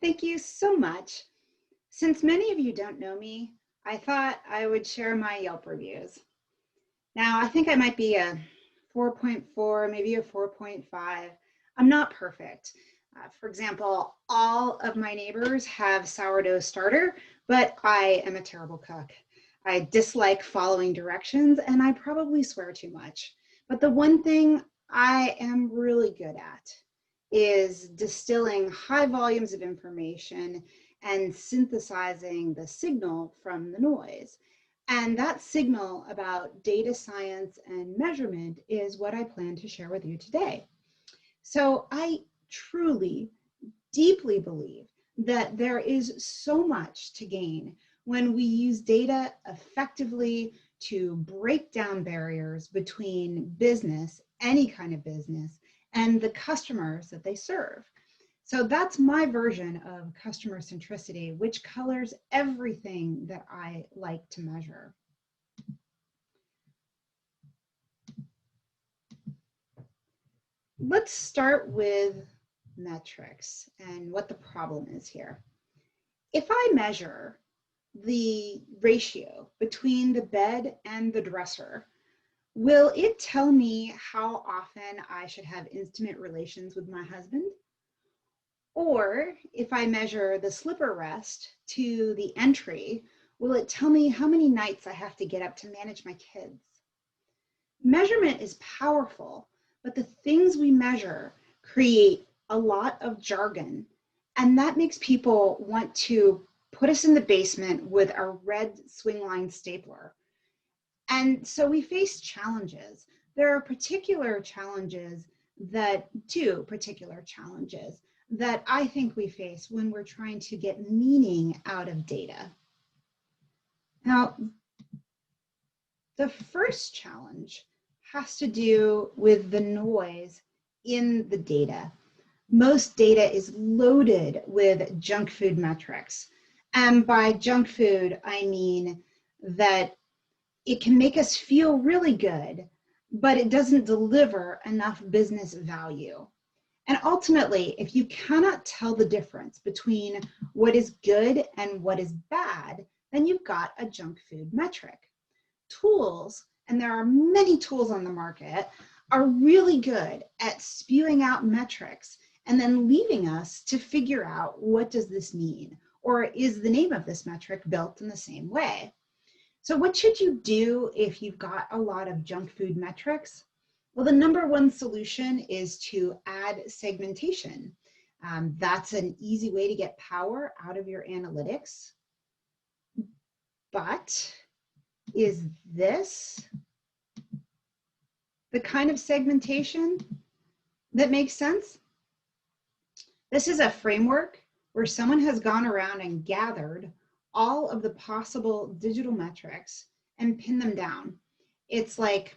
Thank you so much. Since many of you don't know me, I thought I would share my Yelp reviews. Now, I think I might be a 4.4, maybe a 4.5. I'm not perfect. For example, all of my neighbors have sourdough starter, but I am a terrible cook. I dislike following directions and I probably swear too much. But the one thing I am really good at is distilling high volumes of information and synthesizing the signal from the noise. And that signal about data science and measurement is what I plan to share with you today. So I truly, deeply believe that there is so much to gain when we use data effectively to break down barriers between business, any kind of business, and the customers that they serve. So that's my version of customer centricity, which colors everything that I like to measure. Let's start with metrics and what the problem is here. If I measure the ratio between the bed and the dresser, will it tell me how often I should have intimate relations with my husband? Or if I measure the slipper rest to the entry, will it tell me how many nights I have to get up to manage my kids? Measurement is powerful, but the things we measure create a lot of jargon, and that makes people want to put us in the basement with a red swing line stapler. And so we face challenges. There are two particular challenges that I think we face when we're trying to get meaning out of data. Now, the first challenge has to do with the noise in the data. Most data is loaded with junk food metrics. And by junk food, I mean that it can make us feel really good, but it doesn't deliver enough business value. And ultimately, if you cannot tell the difference between what is good and what is bad, then you've got a junk food metric. Tools, and there are many tools on the market, are really good at spewing out metrics and then leaving us to figure out, what does this mean? Or is the name of this metric built in the same way? So what should you do if you've got a lot of junk food metrics? Well, the number one solution is to add segmentation. That's an easy way to get power out of your analytics. But is this the kind of segmentation that makes sense? This is a framework where someone has gone around and gathered all of the possible digital metrics and pinned them down. It's like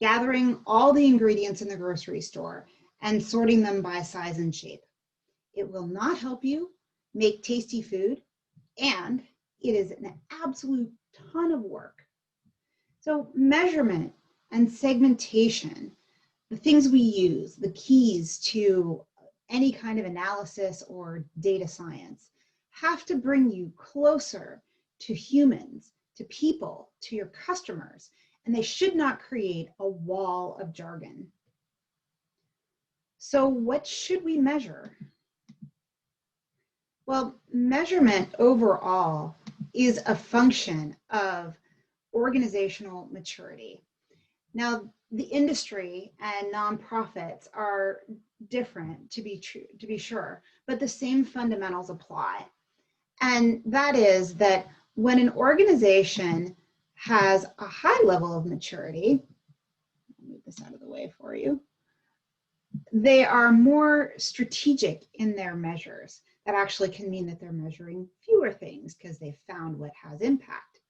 gathering all the ingredients in the grocery store and sorting them by size and shape. It will not help you make tasty food, and it is an absolute ton of work. So measurement and segmentation, the things we use, the keys to any kind of analysis or data science, have to bring you closer to humans, to people, to your customers, and they should not create a wall of jargon. So what should we measure? Well, measurement overall is a function of organizational maturity. Now, the industry and nonprofits are different, to be sure, but the same fundamentals apply. And that is that when an organization has a high level of maturity, I'll move this out of the way for you, they are more strategic in their measures. That actually can mean that they're measuring fewer things because they've found what has impact.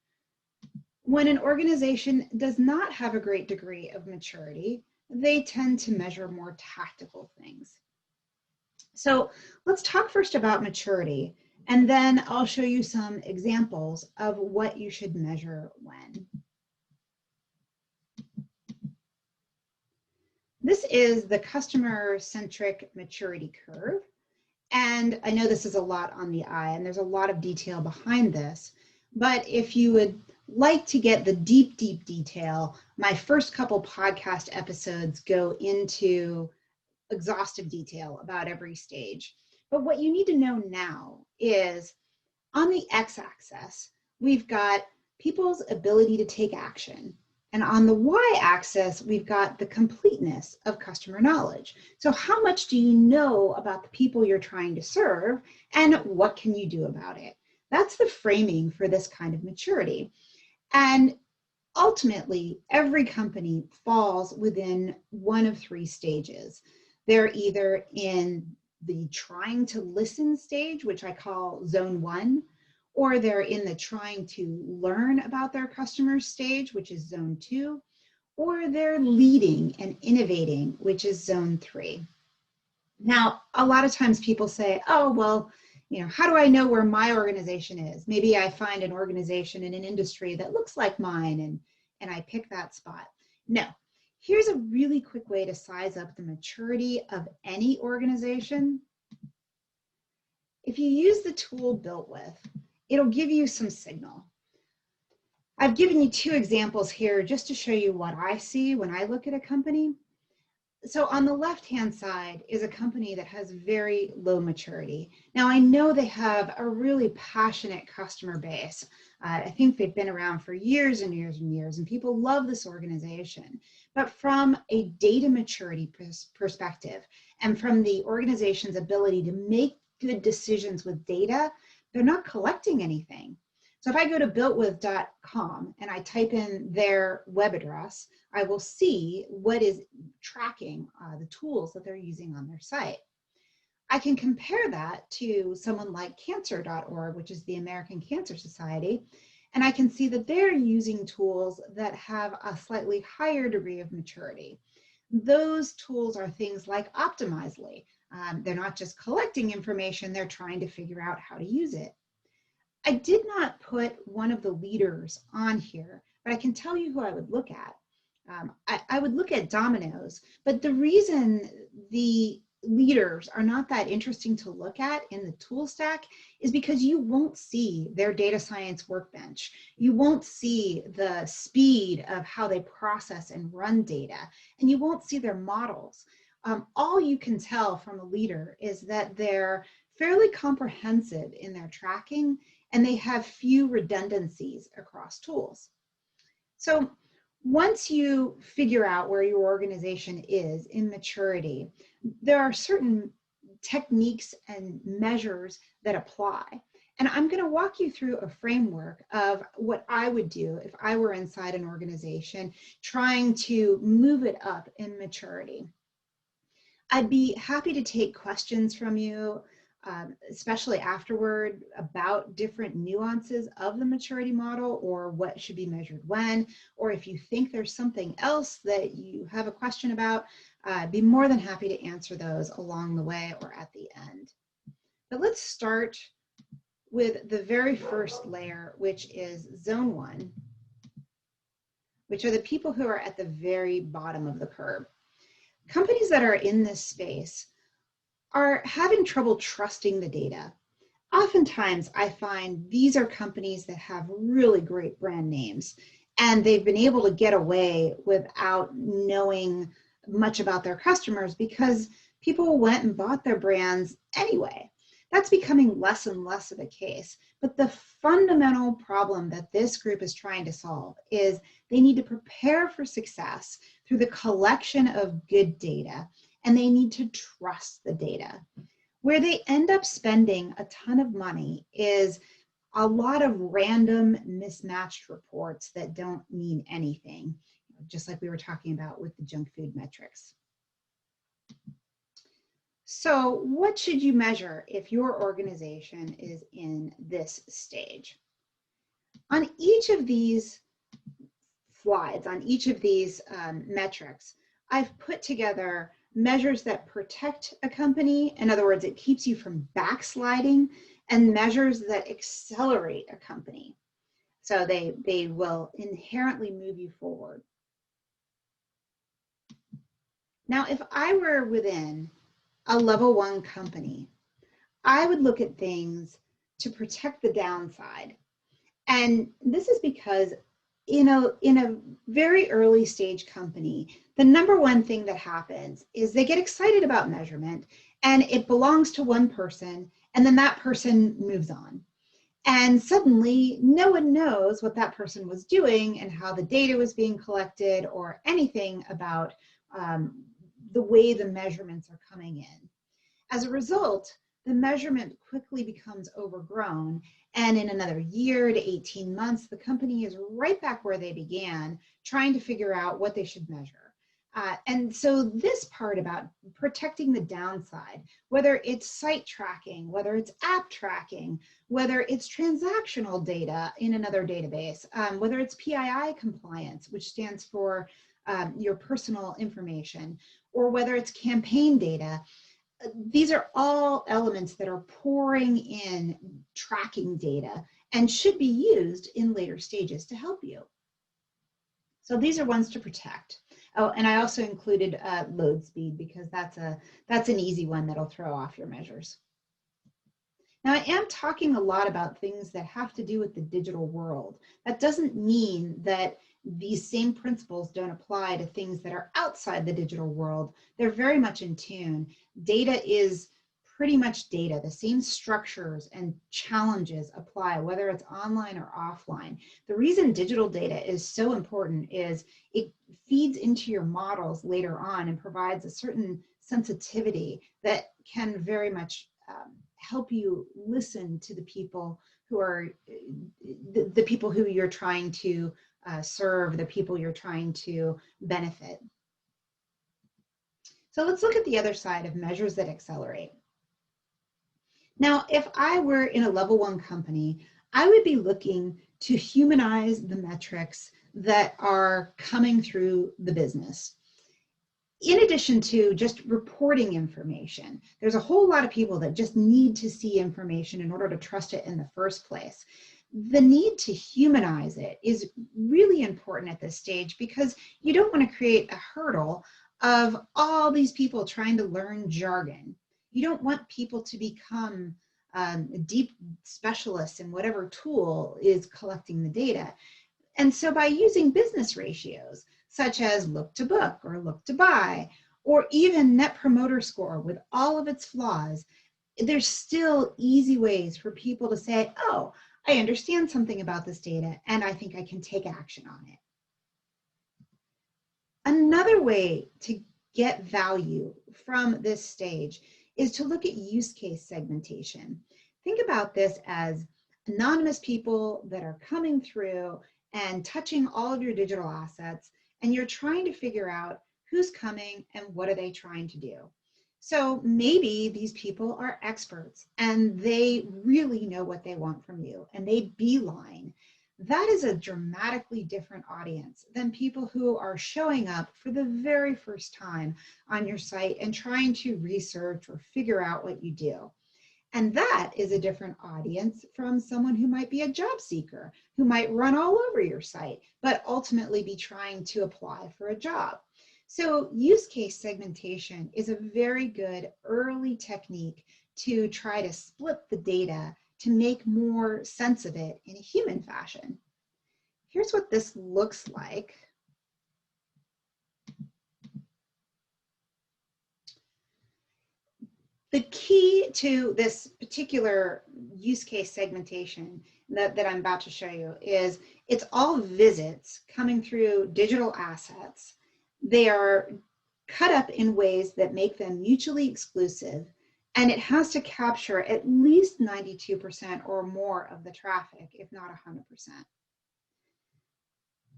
When an organization does not have a great degree of maturity, they tend to measure more tactical things. So let's talk first about maturity, and then I'll show you some examples of what you should measure when. This is the customer-centric maturity curve. And And I know this is a lot on the eye, and there's a lot of detail behind this, but if you would like to get the deep, deep detail, my first couple podcast episodes go into exhaustive detail about every stage. But what you need to know now is on the x-axis, we've got people's ability to take action. And on the y-axis, we've got the completeness of customer knowledge. So how much do you know about the people you're trying to serve, and what can you do about it? That's the framing for this kind of maturity. And ultimately, every company falls within one of three stages. They're either in the trying to listen stage, which I call zone 1, or they're in the trying to learn about their customers stage, which is zone 2, or they're leading and innovating, which is zone 3. Now, a lot of times people say, oh, well, how do I know where my organization is? Maybe I find an organization in an industry that looks like mine and I pick that spot. No, here's a really quick way to size up the maturity of any organization. If you use the tool Built With, it'll give you some signal. I've given you 2 examples here just to show you what I see when I look at a company. So on the left-hand side is a company that has very low maturity. Now I know they have a really passionate customer base. I think they've been around for years and years and years, and people love this organization. But from a data maturity perspective, and from the organization's ability to make good decisions with data, they're not collecting anything. So if I go to builtwith.com and I type in their web address, I will see what is tracking the tools that they're using on their site. I can compare that to someone like cancer.org, which is the American Cancer Society, and I can see that they're using tools that have a slightly higher degree of maturity. Those tools are things like Optimizely. They're not just collecting information, they're trying to figure out how to use it. I did not put one of the leaders on here, but I can tell you who I would look at. I would look at Domino's, but the reason the leaders are not that interesting to look at in the tool stack is because you won't see their data science workbench. You won't see the speed of how they process and run data, and you won't see their models. All you can tell from a leader is that they're fairly comprehensive in their tracking, and they have few redundancies across tools. So once you figure out where your organization is in maturity, there are certain techniques and measures that apply. And I'm going to walk you through a framework of what I would do if I were inside an organization trying to move it up in maturity. I'd be happy to take questions from you, especially afterward, about different nuances of the maturity model or what should be measured when, or if you think there's something else that you have a question about, I'd be more than happy to answer those along the way or at the end. But let's start with the very first layer, which is zone 1, which are the people who are at the very bottom of the curve. Companies that are in this space are having trouble trusting the data. Oftentimes, I find these are companies that have really great brand names, and they've been able to get away without knowing much about their customers because people went and bought their brands anyway. That's becoming less and less of a case. But the fundamental problem that this group is trying to solve is they need to prepare for success through the collection of good data, and they need to trust the data. Where they end up spending a ton of money is a lot of random mismatched reports that don't mean anything, just like we were talking about with the junk food metrics. So what should you measure if your organization is in this stage? On each of these slides, on each of these metrics, I've put together measures that protect a company. In other words, it keeps you from backsliding, and measures that accelerate a company. So they will inherently move you forward. Now, if I were within a level 1 company, I would look at things to protect the downside. And this is because in a very early stage company, the number one thing that happens is they get excited about measurement and it belongs to one person, and then that person moves on. And suddenly no one knows what that person was doing and how the data was being collected or anything about the way the measurements are coming in. As a result, the measurement quickly becomes overgrown, and in another year to 18 months, the company is right back where they began, trying to figure out what they should measure. And so this part about protecting the downside, whether it's site tracking, whether it's app tracking, whether it's transactional data in another database, whether it's PII compliance, which stands for your personal information, or whether it's campaign data, these are all elements that are pouring in tracking data and should be used in later stages to help you. So these are ones to protect. Oh, and I also included load speed because that's an easy one that'll throw off your measures. Now, I am talking a lot about things that have to do with the digital world. That doesn't mean that these same principles don't apply to things that are outside the digital world. They're very much in tune. Data is pretty much data. The same structures and challenges apply, whether it's online or offline. The reason digital data is so important is it feeds into your models later on and provides a certain sensitivity that can very much help you listen to the people who are the people who you're trying to serve, the people you're trying to benefit. So let's look at the other side of measures that accelerate. Now, if I were in a level 1 company, I would be looking to humanize the metrics that are coming through the business. In addition to just reporting information, there's a whole lot of people that just need to see information in order to trust it in the first place. The need to humanize it is really important at this stage because you don't want to create a hurdle of all these people trying to learn jargon. You don't want people to become deep specialists in whatever tool is collecting the data. And so by using business ratios, such as look to book or look to buy, or even Net Promoter Score with all of its flaws, there's still easy ways for people to say, oh, I understand something about this data and I think I can take action on it. Another way to get value from this stage is to look at use case segmentation. Think about this as anonymous people that are coming through and touching all of your digital assets, and you're trying to figure out who's coming and what are they trying to do. So maybe these people are experts and they really know what they want from you and they beeline. That is a dramatically different audience than people who are showing up for the very first time on your site and trying to research or figure out what you do. And that is a different audience from someone who might be a job seeker, who might run all over your site, but ultimately be trying to apply for a job. So use case segmentation is a very good early technique to try to split the data to make more sense of it in a human fashion. Here's what this looks like. The key to this particular use case segmentation that I'm about to show you is it's all visits coming through digital assets. They are cut up in ways that make them mutually exclusive, and it has to capture at least 92% or more of the traffic, if not 100%.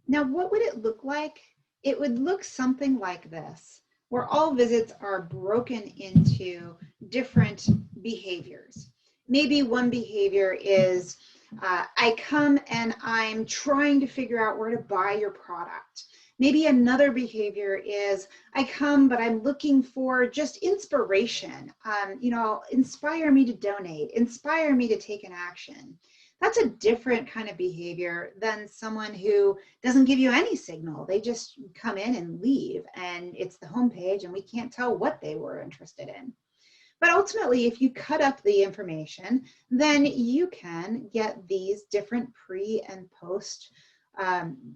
Now, what would it look like? It would look something like this, where all visits are broken into different behaviors. Maybe one behavior is, I come and I'm trying to figure out where to buy your product. Maybe another behavior is, I come, but I'm looking for just inspiration. Inspire me to donate, inspire me to take an action. That's a different kind of behavior than someone who doesn't give you any signal. They just come in and leave, and it's the homepage, and we can't tell what they were interested in. But ultimately, if you cut up the information, then you can get these different pre and post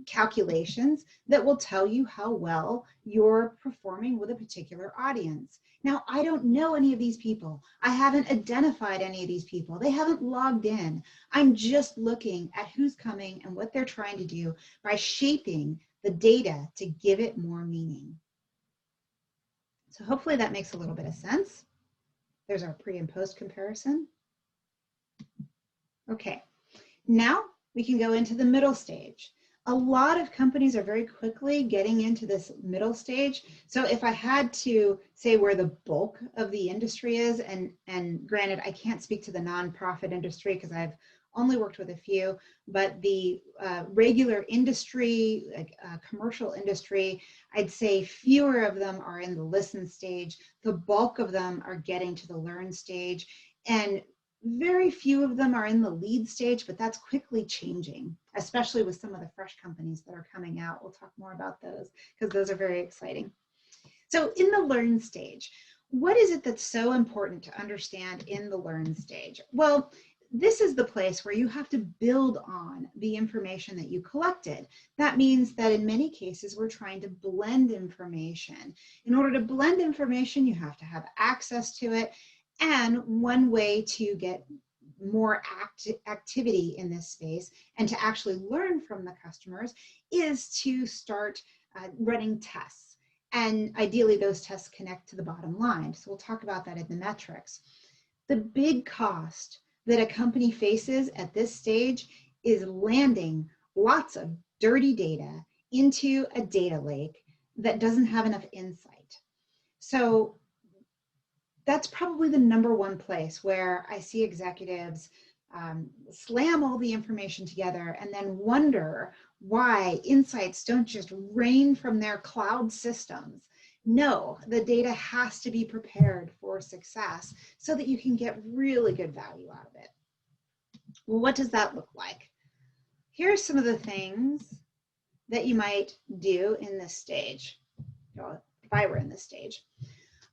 calculations that will tell you how well you're performing with a particular audience. Now, I don't know any of these people. I haven't identified any of these people. They haven't logged in. I'm just looking at who's coming and what they're trying to do by shaping the data to give it more meaning. So hopefully that makes a little bit of sense. There's our pre and post comparison. Okay, now we can go into the middle stage. A lot of companies are very quickly getting into this middle stage. So if I had to say where the bulk of the industry is, and granted, I can't speak to the nonprofit industry because I've only worked with a few, but the regular industry, like commercial industry, I'd say fewer of them are in the listen stage. The bulk of them are getting to the learn stage, and very few of them are in the lead stage, but that's quickly changing, especially with some of the fresh companies that are coming out. We'll talk more about those because those are very exciting. So in the learn stage, what is it that's so important to understand in the learn stage? Well, this is the place where you have to build on the information that you collected. That means that in many cases, we're trying to blend information. In order to blend information, you have to have access to it. And one way to get more activity in this space and to actually learn from the customers is to start running tests. And ideally, those tests connect to the bottom line. So we'll talk about that in the metrics. The big cost that a company faces at this stage is landing lots of dirty data into a data lake that doesn't have enough insight. So that's probably the #1 place where I see executives slam all the information together and then wonder why insights don't just rain from their cloud systems. No, the data has to be prepared for success so that you can get really good value out of it. Well, what does that look like? Here are some of the things that you might do in this stage. If I were in this stage,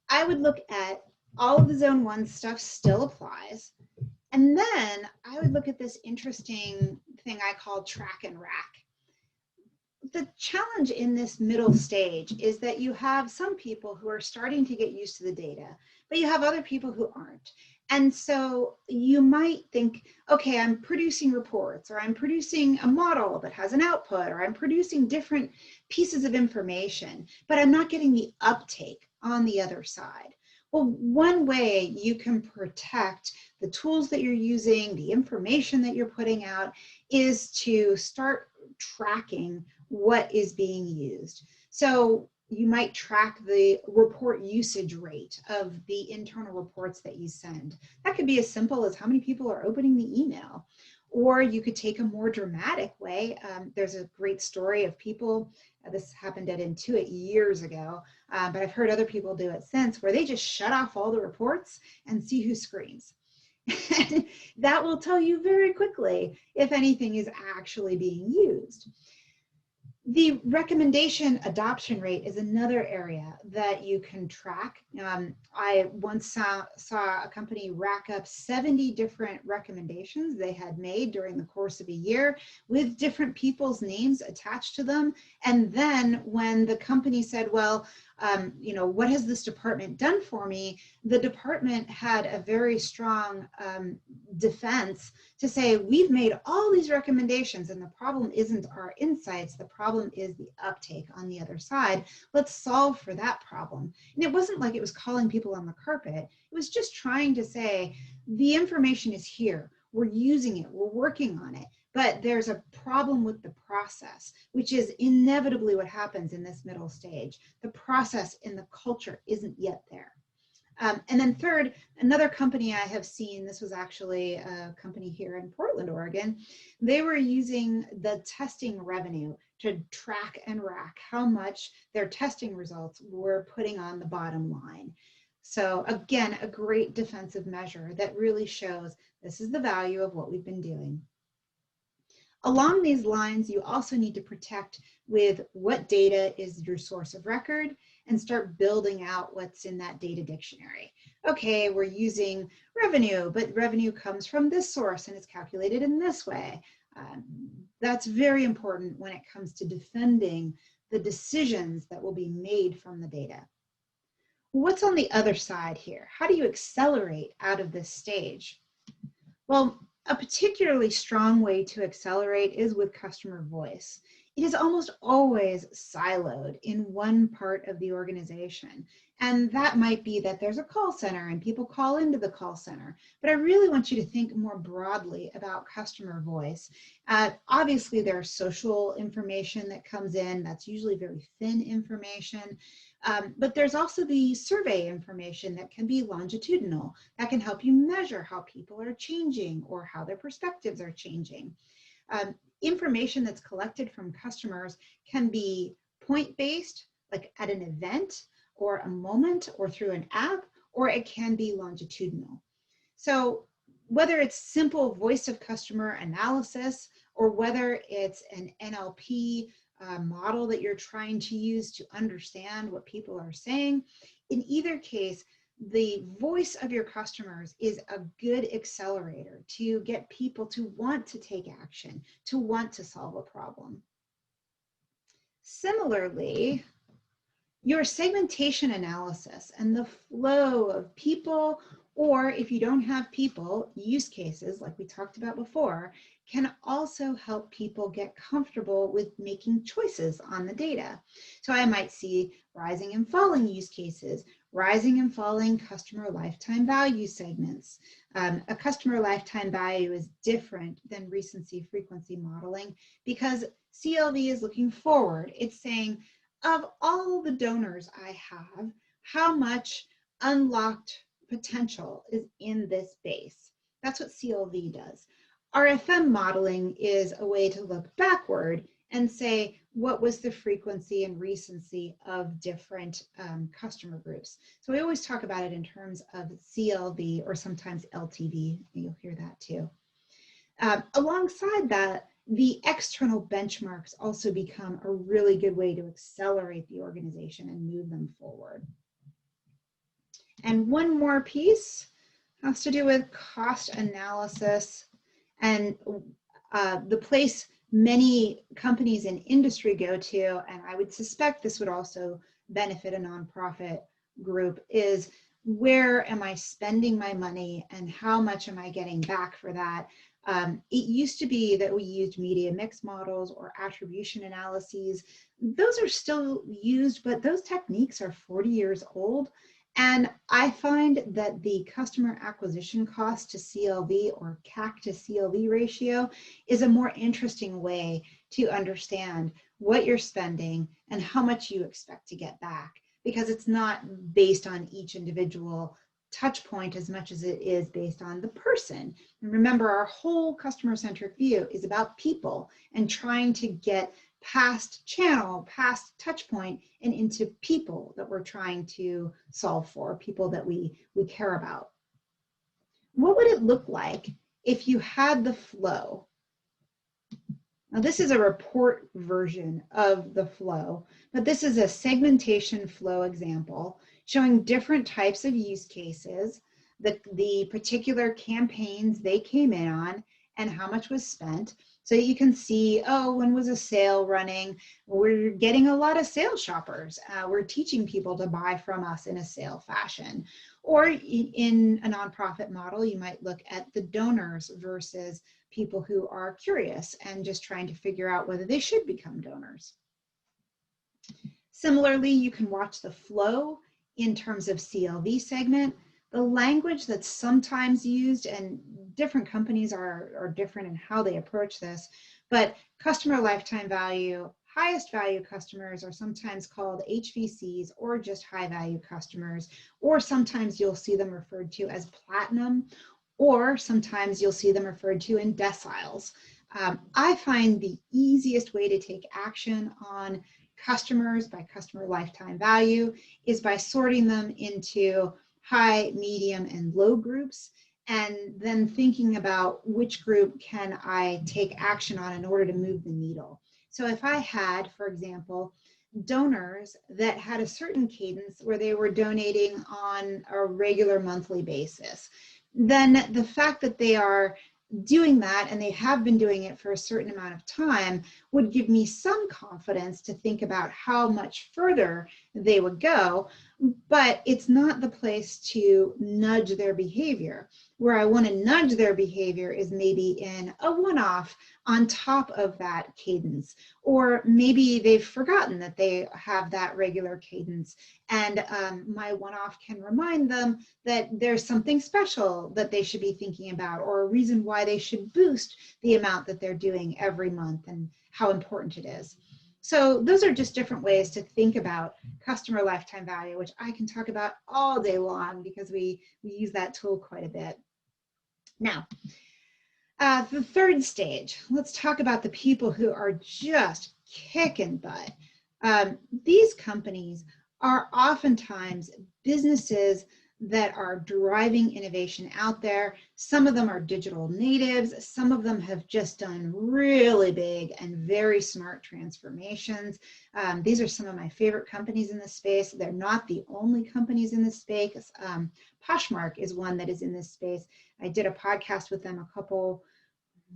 I would look at all of the zone 1 stuff still applies. And then I would look at this interesting thing I call track and rack. The challenge in this middle stage is that you have some people who are starting to get used to the data, but you have other people who aren't. And so you might think, okay, I'm producing reports, or I'm producing a model that has an output, or I'm producing different pieces of information, but I'm not getting the uptake on the other side. Well, one way you can protect the tools that you're using, the information that you're putting out, is to start tracking what is being used. So you might track the report usage rate of the internal reports that you send. That could be as simple as how many people are opening the email. Or you could take a more dramatic way. There's a great story of people, this happened at Intuit years ago, but I've heard other people do it since, where they just shut off all the reports and see who screams. That will tell you very quickly if anything is actually being used. The recommendation adoption rate is another area that you can track. I once saw a company rack up 70 different recommendations they had made during the course of a year with different people's names attached to them. And then when the company said, well, what has this department done for me? The department had a very strong defense to say, we've made all these recommendations and the problem isn't our insights, the problem is the uptake on the other side. Let's solve for that problem. And it wasn't like it was calling people on the carpet. It was just trying to say, the information is here, we're using it, we're working on it. But there's a problem with the process, which is inevitably what happens in this middle stage. The process in the culture isn't yet there. And then third, another company I have seen, this was actually a company here in Portland, Oregon, they were using the testing revenue to track and rack how much their testing results were putting on the bottom line. So again, a great defensive measure that really shows this is the value of what we've been doing. Along these lines, you also need to protect with what data is your source of record and start building out what's in that data dictionary. Okay, we're using revenue, but revenue comes from this source and it's calculated in this way. That's very important when it comes to defending the decisions that will be made from the data. What's on the other side here? How do you accelerate out of this stage? Well, a particularly strong way to accelerate is with customer voice. It is almost always siloed in one part of the organization. And that might be that there's a call center and people call into the call center. But I really want you to think more broadly about customer voice. Obviously, there's social information that comes in. That's usually very thin information. But there's also the survey information that can be longitudinal, that can help you measure how people are changing or how their perspectives are changing. Information that's collected from customers can be point-based, like at an event or a moment or through an app, or it can be longitudinal. So whether it's simple voice of customer analysis or whether it's an NLP model that you're trying to use to understand what people are saying, in either case, the voice of your customers is a good accelerator to get people to want to take action, to want to solve a problem. Similarly, your segmentation analysis and the flow of people, or if you don't have people, use cases like we talked about before, can also help people get comfortable with making choices on the data. So I might see rising and falling use cases, rising and falling customer lifetime value segments. A customer lifetime value is different than recency frequency modeling because CLV is looking forward. It's saying, of all the donors I have, how much unlocked potential is in this base? That's what CLV does. RFM modeling is a way to look backward and say, what was the frequency and recency of different customer groups? So we always talk about it in terms of CLV or sometimes LTV. You'll hear that too. Alongside that, the external benchmarks also become a really good way to accelerate the organization and move them forward. And one more piece has to do with cost analysis, and the place many companies in industry go to, and I would suspect this would also benefit a nonprofit group, is where am I spending my money and how much am I getting back for that? It used to be that we used media mix models or attribution analyses. Those are still used, but those techniques are 40 years old. And I find that the customer acquisition cost to CLV or CAC to CLV ratio is a more interesting way to understand what you're spending and how much you expect to get back, because it's not based on each individual touch point as much as it is based on the person. And remember, our whole customer-centric view is about people and trying to get past channel, past touch point, and into people that we're trying to solve for, people that we care about. What would it look like if you had the flow? Now, this is a report version of the flow, but this is a segmentation flow example showing different types of use cases, the particular campaigns they came in on, and how much was spent. So you can see, oh, when was a sale running? We're getting a lot of sales shoppers. We're teaching people to buy from us in a sale fashion. Or in a nonprofit model, you might look at the donors versus people who are curious and just trying to figure out whether they should become donors. Similarly, you can watch the flow in terms of CLV segment. The language that's sometimes used, and different companies are different in how they approach this, but customer lifetime value, highest value customers are sometimes called HVCs or just high value customers, or sometimes you'll see them referred to as platinum, or sometimes you'll see them referred to in deciles. I find the easiest way to take action on customers by customer lifetime value is by sorting them into high, medium, and low groups, and then thinking about which group can I take action on in order to move the needle. So if I had, for example, donors that had a certain cadence where they were donating on a regular monthly basis, then the fact that they are doing that and they have been doing it for a certain amount of time would give me some confidence to think about how much further they would go. But it's not the place to nudge their behavior. Where I want to nudge their behavior is maybe in a one-off on top of that cadence, or maybe they've forgotten that they have that regular cadence, and my one-off can remind them that there's something special that they should be thinking about, or a reason why they should boost the amount that they're doing every month and how important it is. So those are just different ways to think about customer lifetime value, which I can talk about all day long because we use that tool quite a bit. Now, the third stage, let's talk about the people who are just kicking butt. These companies are oftentimes businesses that are driving innovation out there. Some of them are digital natives. Some of them have just done really big and very smart transformations. These are some of my favorite companies in this space. They're not the only companies in this space. Poshmark is one that is in this space. I did a podcast with them a couple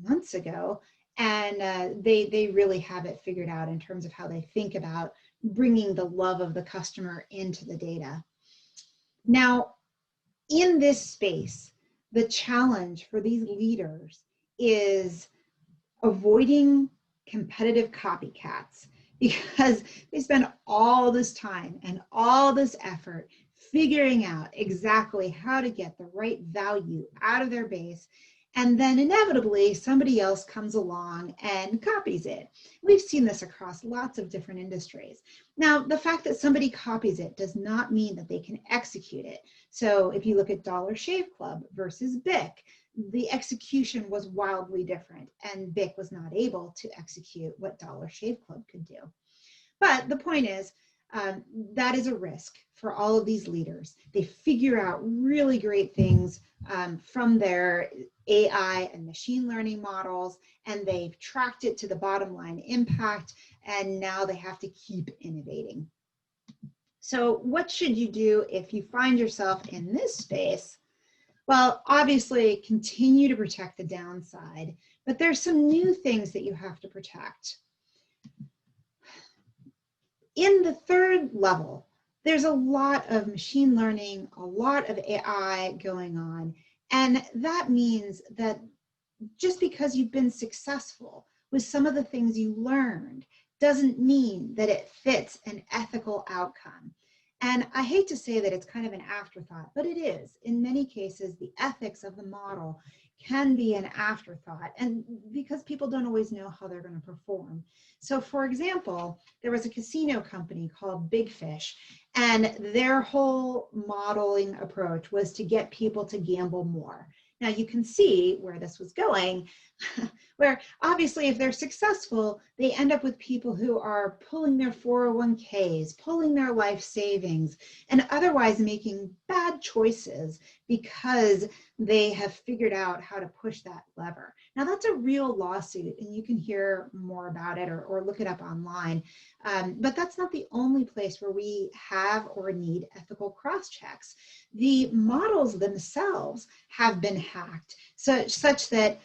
months ago, and they really have it figured out in terms of how they think about bringing the love of the customer into the data. Now, in this space, the challenge for these leaders is avoiding competitive copycats, because they spend all this time and all this effort figuring out exactly how to get the right value out of their base. And then inevitably somebody else comes along and copies it. We've seen this across lots of different industries. Now, the fact that somebody copies it does not mean that they can execute it. So if you look at Dollar Shave Club versus Bic, the execution was wildly different, and Bic was not able to execute what Dollar Shave Club could do. But the point is, that is a risk for all of these leaders. They figure out really great things from their AI and machine learning models, and they've tracked it to the bottom line impact, and now they have to keep innovating. So what should you do if you find yourself in this space? Well, obviously continue to protect the downside, but there's some new things that you have to protect. In the third level, there's a lot of machine learning, a lot of AI going on. And that means that just because you've been successful with some of the things you learned doesn't mean that it fits an ethical outcome. And I hate to say that it's kind of an afterthought, but it is. In many cases, the ethics of the model can be an afterthought, and because people don't always know how they're going to perform. So for example, there was a casino company called Big Fish, and their whole modeling approach was to get people to gamble more. Now you can see where this was going, where obviously if they're successful, they end up with people who are pulling their 401ks, pulling their life savings, and otherwise making bad choices because they have figured out how to push that lever. Now that's a real lawsuit, and you can hear more about it or look it up online. But that's not the only place where we have or need ethical cross-checks. The models themselves have been hacked, such that,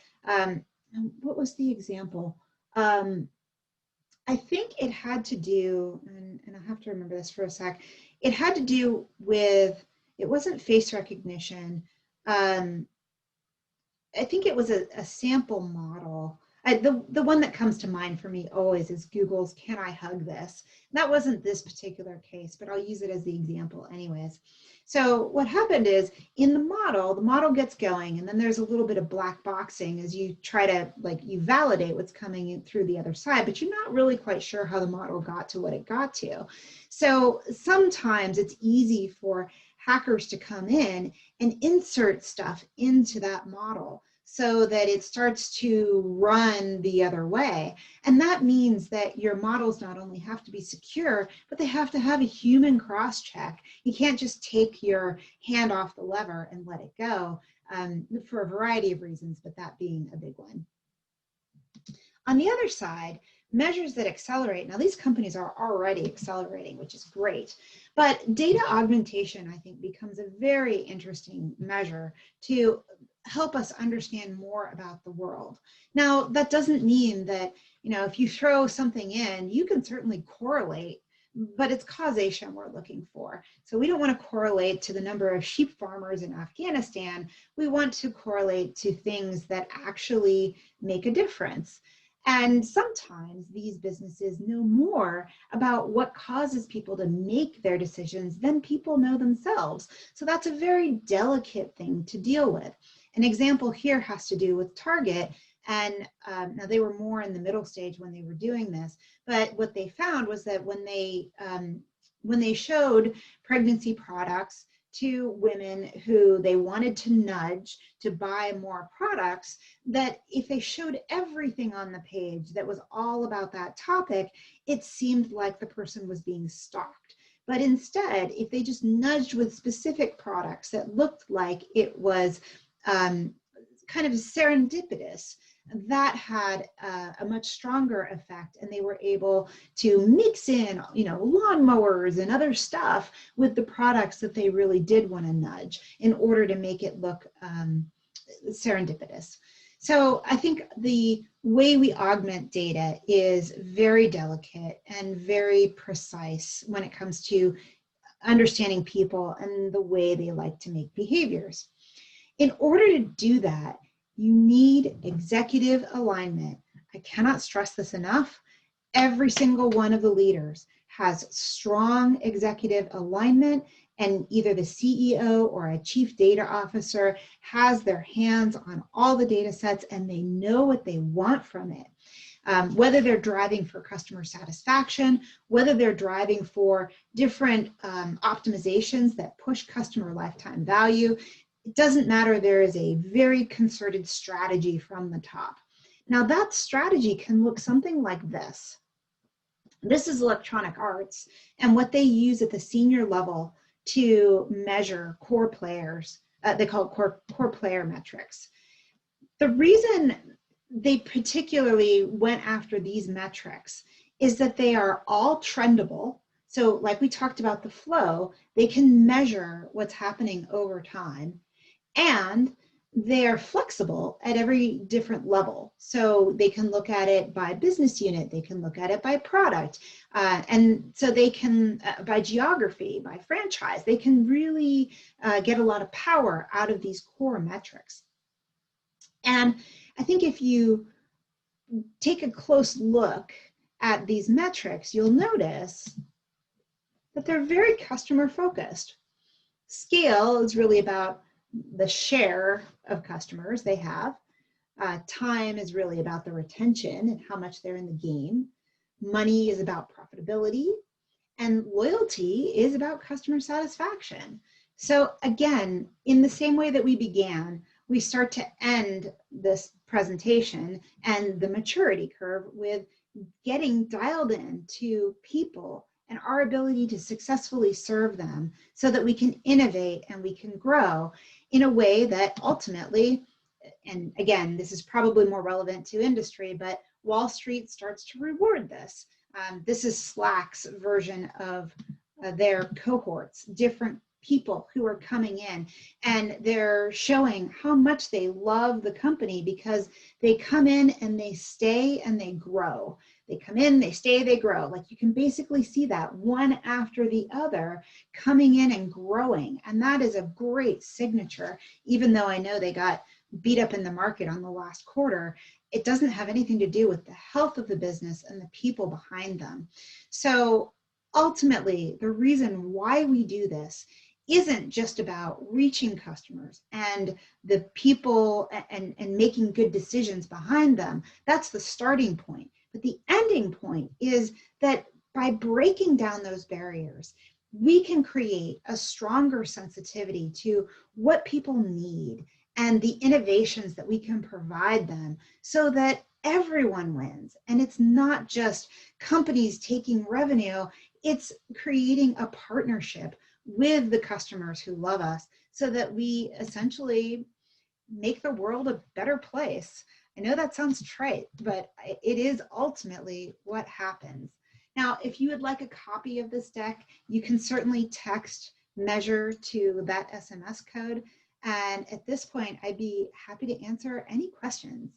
what was the example? I think it had to do, and I have to remember this for a sec, it had to do with, it wasn't face recognition. I think it was a sample model. The one that comes to mind for me always is Google's "Can I hug this?" That wasn't this particular case, but I'll use it as the example anyways. So what happened is, in the model gets going, and then there's a little bit of black boxing as you try to, you validate what's coming in through the other side, but you're not really quite sure how the model got to what it got to. So sometimes it's easy for hackers to come in and insert stuff into that model so that it starts to run the other way. And that means that your models not only have to be secure, but they have to have a human cross-check. You can't just take your hand off the lever and let it go, for a variety of reasons, but that being a big one. On the other side, measures that accelerate. Now, these companies are already accelerating, which is great, but data augmentation, I think, becomes a very interesting measure to help us understand more about the world. Now, that doesn't mean that, if you throw something in, you can certainly correlate, but it's causation we're looking for. So we don't want to correlate to the number of sheep farmers in Afghanistan. We want to correlate to things that actually make a difference. And sometimes these businesses know more about what causes people to make their decisions than people know themselves. So that's a very delicate thing to deal with. An example here has to do with Target. And now they were more in the middle stage when they were doing this, but what they found was that when they showed pregnancy products to women who they wanted to nudge to buy more products, that if they showed everything on the page that was all about that topic, it seemed like the person was being stalked. But instead, if they just nudged with specific products that looked like it was kind of serendipitous, that had a much stronger effect, and they were able to mix in, lawnmowers and other stuff with the products that they really did want to nudge in order to make it look serendipitous. So I think the way we augment data is very delicate and very precise when it comes to understanding people and the way they like to make behaviors. In order to do that, you need executive alignment. I cannot stress this enough. Every single one of the leaders has strong executive alignment, and either the CEO or a chief data officer has their hands on all the data sets and they know what they want from it. Whether they're driving for customer satisfaction, whether they're driving for different optimizations that push customer lifetime value, it doesn't matter. There is a very concerted strategy from the top. Now that strategy can look something like this. This is Electronic Arts and what they use at the senior level to measure core players. They call it core player metrics. The reason they particularly went after these metrics is that they are all trendable. So like we talked about the flow, they can measure what's happening over time. And they're flexible at every different level. So they can look at it by business unit, they can look at it by product, and so they can, by geography, by franchise, they can really get a lot of power out of these core metrics. And I think if you take a close look at these metrics, you'll notice that they're very customer focused. Scale is really about the share of customers they have. Time is really about the retention and how much they're in the game. Money is about profitability, and loyalty is about customer satisfaction. So again, in the same way that we began, we start to end this presentation and the maturity curve with getting dialed in to people and our ability to successfully serve them so that we can innovate and we can grow in a way that ultimately, and again, this is probably more relevant to industry, but Wall Street starts to reward this. This is Slack's version of their cohorts, different people who are coming in, and they're showing how much they love the company because they come in and they stay and they grow. They come in, they stay, they grow. Like you can basically see that one after the other coming in and growing. And that is a great signature, even though I know they got beat up in the market on the last quarter. It doesn't have anything to do with the health of the business and the people behind them. So ultimately, the reason why we do this isn't just about reaching customers and the people and making good decisions behind them. That's the starting point. But the ending point is that by breaking down those barriers, we can create a stronger sensitivity to what people need and the innovations that we can provide them so that everyone wins. And it's not just companies taking revenue, it's creating a partnership with the customers who love us so that we essentially make the world a better place. I know that sounds trite, but it is ultimately what happens. Now, if you would like a copy of this deck, you can certainly text measure to that SMS code. And at this point, I'd be happy to answer any questions.